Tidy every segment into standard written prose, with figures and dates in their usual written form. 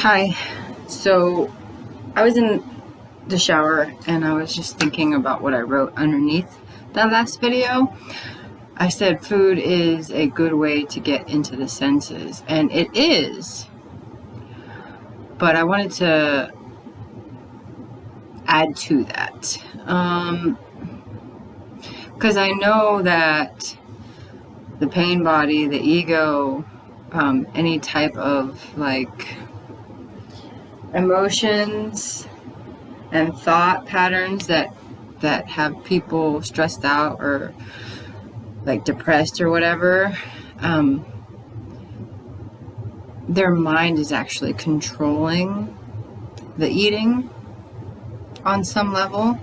Hi. So I was in the shower and I was just thinking about what I wrote underneath that last video. I said food is a good way to get into the senses, and it is. But I wanted to add to that. Because I know that the pain body, the ego, any type of emotions and thought patterns that have people stressed out or depressed or whatever, their mind is actually controlling the eating on some level.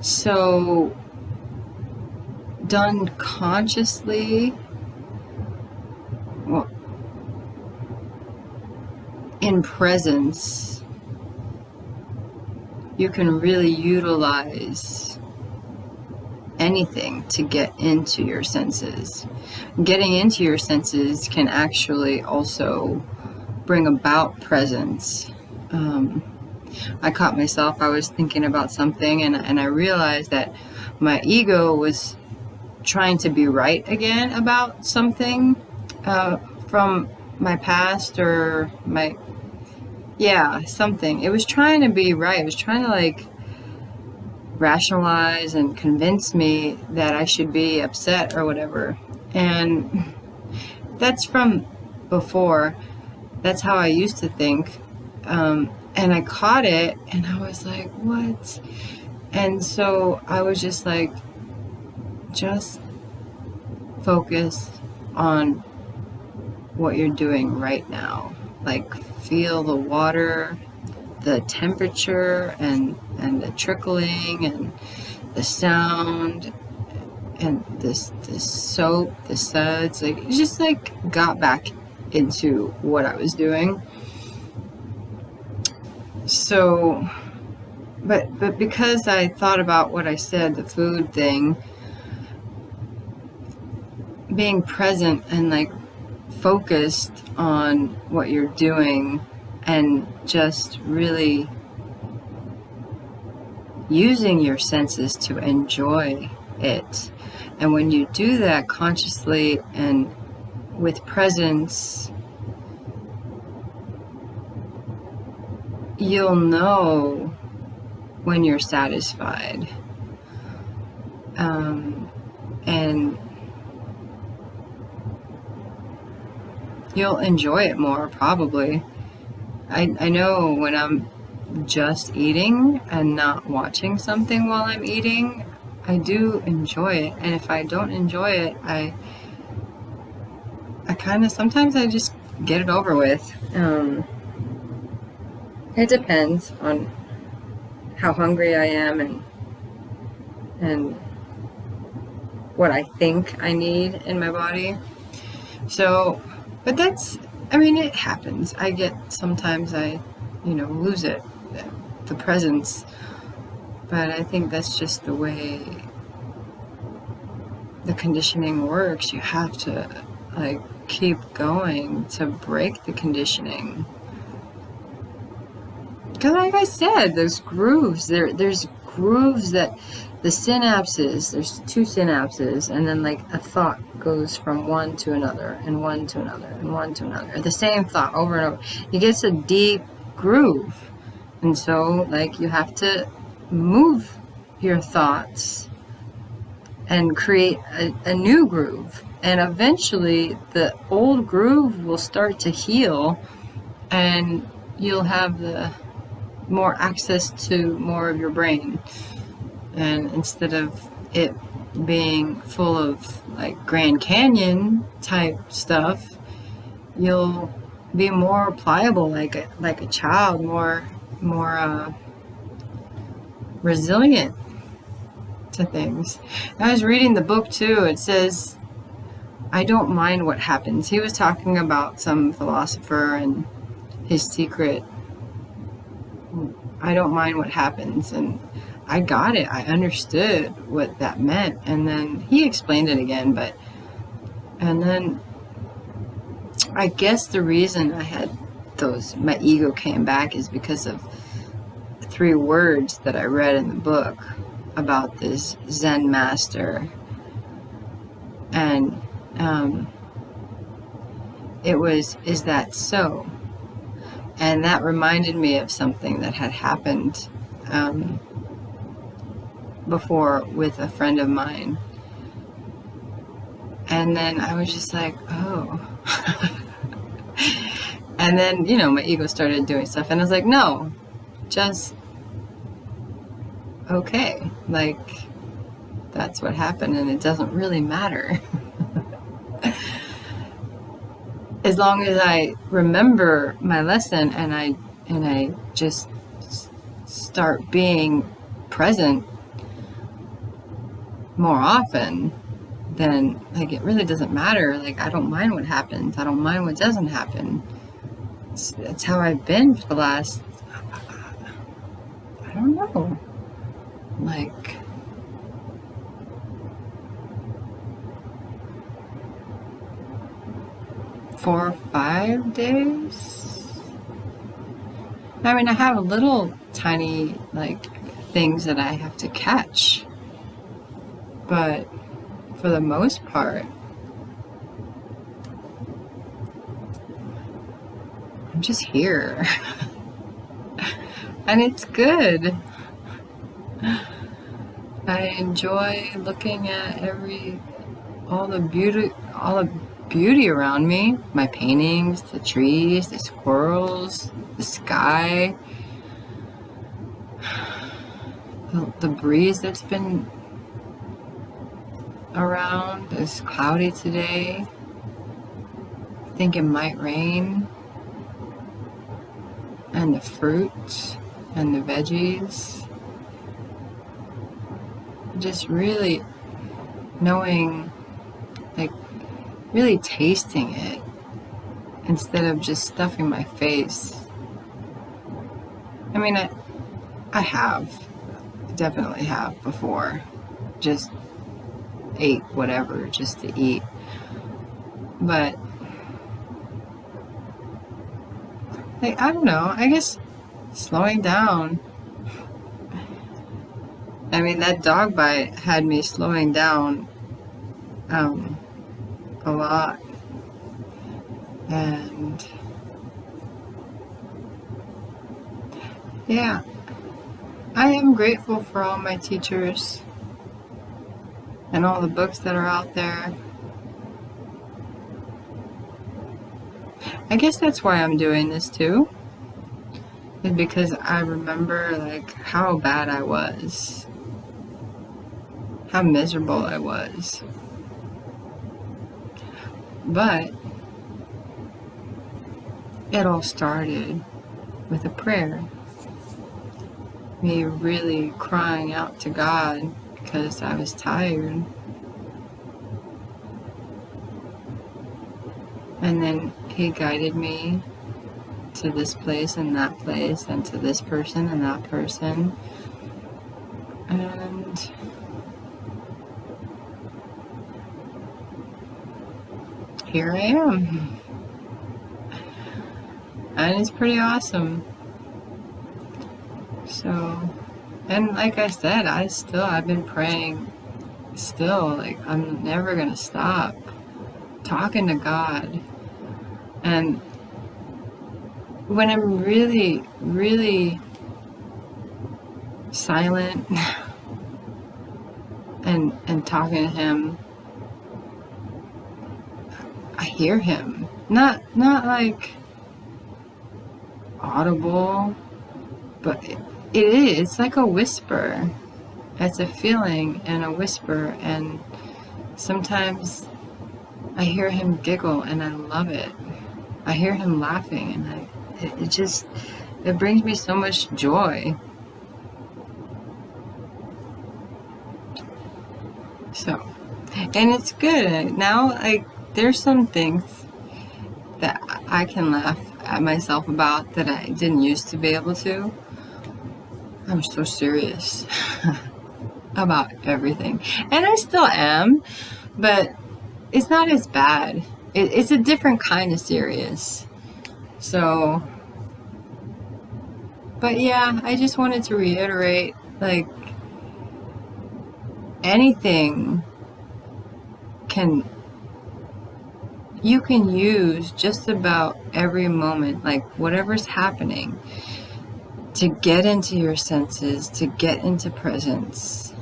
So done consciously, well, in presence, you can really utilize anything to get into your senses. Getting into your senses can actually also bring about presence. I caught myself, I was thinking about something and I realized that my ego was trying to be right again about something from my past or something. It was trying to be right. It was trying to rationalize and convince me that I should be upset or whatever. And that's from before. That's how I used to think. And I caught it and I was like, what? And so I was just focus on what you're doing right now. Feel the water, the temperature, and the trickling, and the sound, and this soap, the suds. It just got back into what I was doing. So, but because I thought about what I said, the food thing, being present and focused on what you're doing and just really using your senses to enjoy it. And when you do that consciously and with presence, you'll know when you're satisfied. And you'll enjoy it more, probably. I know when I'm just eating and not watching something while I'm eating, I do enjoy it. And if I don't enjoy it, I sometimes I just get it over with. It depends on how hungry I am and what I think I need in my body. So, but it happens. Sometimes I lose it, the presence. But I think that's just the way the conditioning works. You have to keep going to break the conditioning. Because like I said, there's grooves. There's grooves that the synapses, there's two synapses, and then a thought goes from one to another, and one to another, and one to another. The same thought over and over. It gets a deep groove. And so you have to move your thoughts and create a new groove. And eventually the old groove will start to heal and you'll have more access to more of your brain. And instead of it being full of Grand Canyon type stuff, you'll be more pliable, like a child, more resilient to things. I was reading the book too. It says, I don't mind what happens. He was talking about some philosopher and his secret. I don't mind what happens. And I got it. I understood what that meant. And then he explained it again, and then I guess the reason I had my ego came back is because of 3 words that I read in the book about this Zen master. And it was, "Is that so?" And that reminded me of something that had happened before with a friend of mine. And then I was just like, oh. And then, my ego started doing stuff. And I was like, no, just okay. Like, that's what happened. And it doesn't really matter. As long as I remember my lesson and I just start being present more often, then like it really doesn't matter. Like, I don't mind what happens. I don't mind what doesn't happen. That's how I've been for the last, I don't know, like 4 or 5 days. I mean, I have little tiny like things that I have to catch, but for the most part, I'm just here. And it's good. I enjoy looking at all the beauty around me. My paintings, the trees, the squirrels, the sky, the breeze that's been around. It's cloudy today. I think it might rain. And the fruit and the veggies. Just really knowing, like really tasting it instead of just stuffing my face. I mean, I definitely have before, just ate whatever just to eat. But like, I don't know, I guess slowing down. I mean, that dog bite had me slowing down a lot. And yeah, I am grateful for all my teachers and all the books that are out there. I guess that's why I'm doing this too, is because I remember like how bad I was, how miserable I was. But it all started with a prayer. Me really crying out to God because I was tired. And then He guided me to this place and that place, and to this person and that person. And here I am. And it's pretty awesome. So, and like I said, I've been praying still. Like, I'm never gonna stop talking to God. And when I'm really, really silent and talking to Him, I hear Him. Not like audible, but it is. It's like a whisper. It's a feeling and a whisper, and sometimes I hear Him giggle and I love it. I hear Him laughing, and it brings me so much joy. So, and it's good. Now, like, there's some things that I can laugh at myself about that I didn't used to be able to. I'm so serious about everything. And I still am, but it's not as bad. it's a different kind of serious. So, but yeah, I just wanted to reiterate, like, anything can, you can use just about every moment, like whatever's happening, to get into your senses, to get into presence.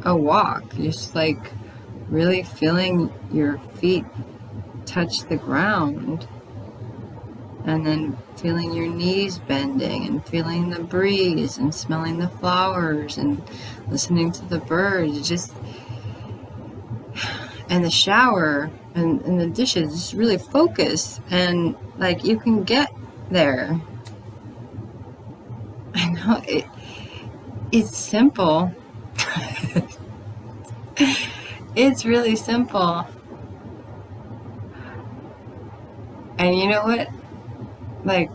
A walk, just like really feeling your feet touch the ground, and then feeling your knees bending, and feeling the breeze, and smelling the flowers, and listening to the birds, just, and the shower, and the dishes. Just really focus, and like you can get there. I know it's simple. It's really simple. And you know what? Like,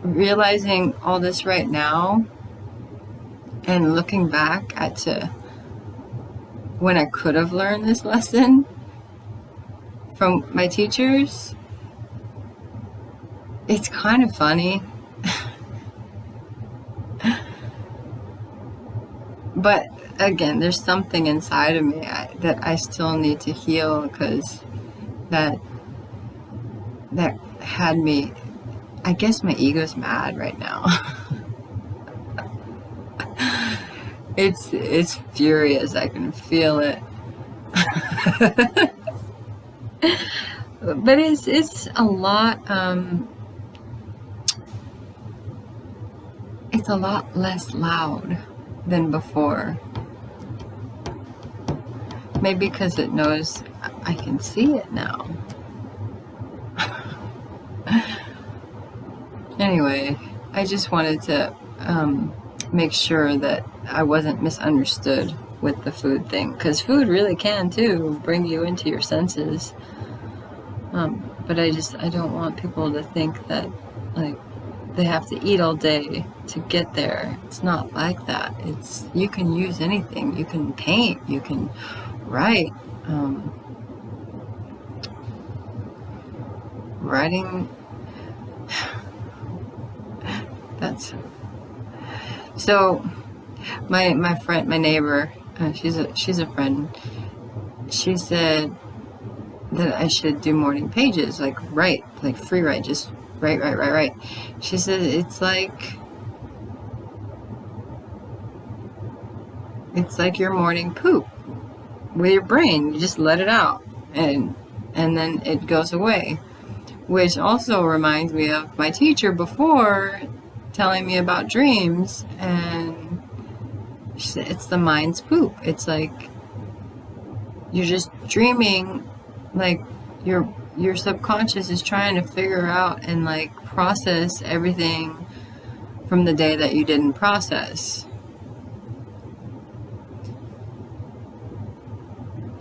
realizing all this right now and looking back at to when I could have learned this lesson from my teachers, it's kind of funny. But again, there's something inside of me that I still need to heal, because that had me, I guess my ego's mad right now. It's furious. I can feel it. But it's a lot, it's a lot less loud than before. Maybe because it knows I can see it now. Anyway, I just wanted to make sure that I wasn't misunderstood with the food thing, because food really can too bring you into your senses. But I don't want people to think that like they have to eat all day to get there. It's not like that. You can use anything. You can paint, you can write. Writing, that's, so my friend, my neighbor, she's a friend, she said that I should do morning pages, like write, like free write, just write. She said it's like your morning poop with your brain. You just let it out, and then it goes away. Which also reminds me of my teacher before telling me about dreams, and she said it's the mind's poop. It's like you're just dreaming, like your subconscious is trying to figure out and like process everything from the day that you didn't process.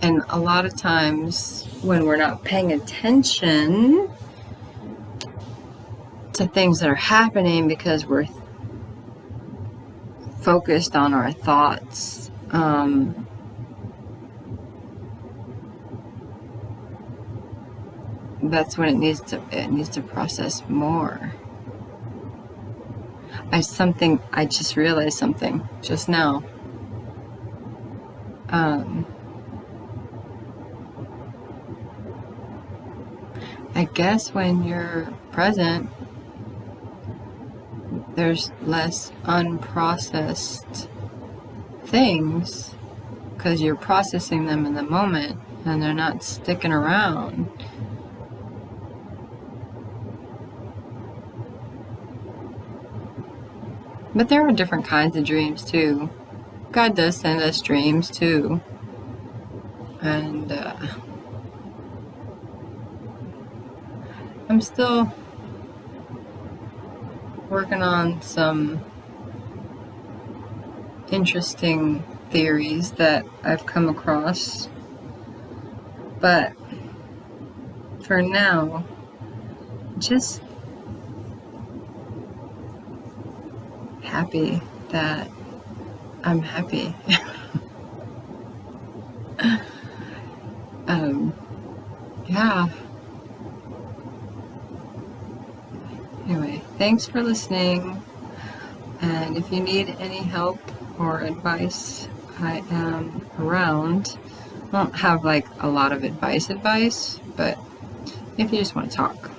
And a lot of times when we're not paying attention to things that are happening because we're focused on our thoughts, that's when it needs to process more. I just realized something just now. I guess when you're present, there's less unprocessed things because you're processing them in the moment and they're not sticking around. But there are different kinds of dreams too. God does send us dreams too. And I'm still working on some interesting theories that I've come across. But for now, just happy that I'm happy. Thanks for listening. And if you need any help or advice, I am around. I don't have like a lot of advice, but if you just want to talk,